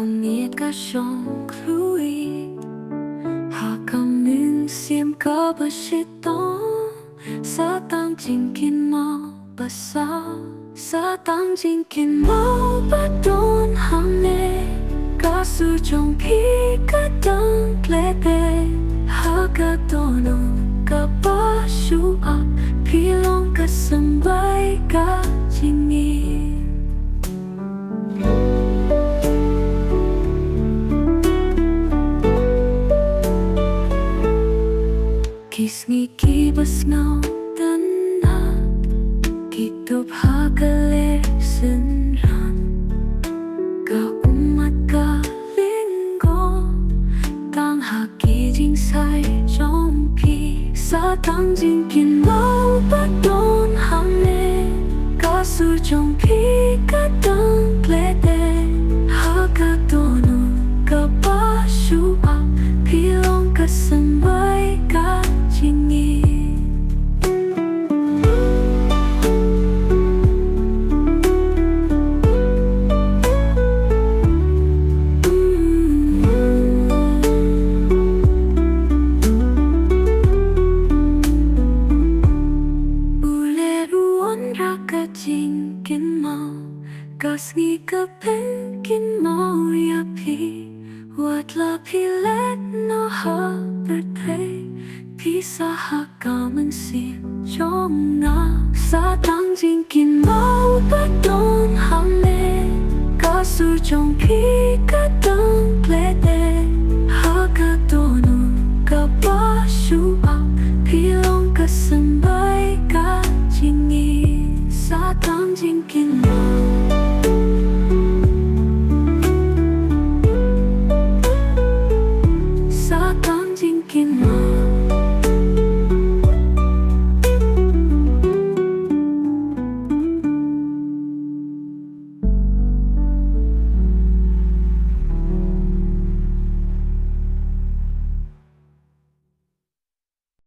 Miệt cả sông khui Hạ cầm nương xiêm có bà shit to Sa tang Jingkynmaw bà sa tang Jingkynmaw bà đôn ham nê Cả su trong phí cả đăng lê tê Hạ cả tô nô cả bà shu ap Phí long cả sân bay cả Jingkynmaw Kisngi kibas ngau tanah Kitub hakale senran Ka umat ka linggo Tang haki jing sai trong pi Sa tang Jingkynmaw bắt đôn ham nê Ka su trong pi ka dang ple te Ha ka tonu ka ba shu ap Pi long ka sân bay ka Jingkynmaw Khasi ka Jingkynmaw ya pi Wat la pi let no ha birthday Pi sa ha ka man si trong na Sa tang Jingkynmaw bắt đôn ham nê Ka su trong pi ka dang ple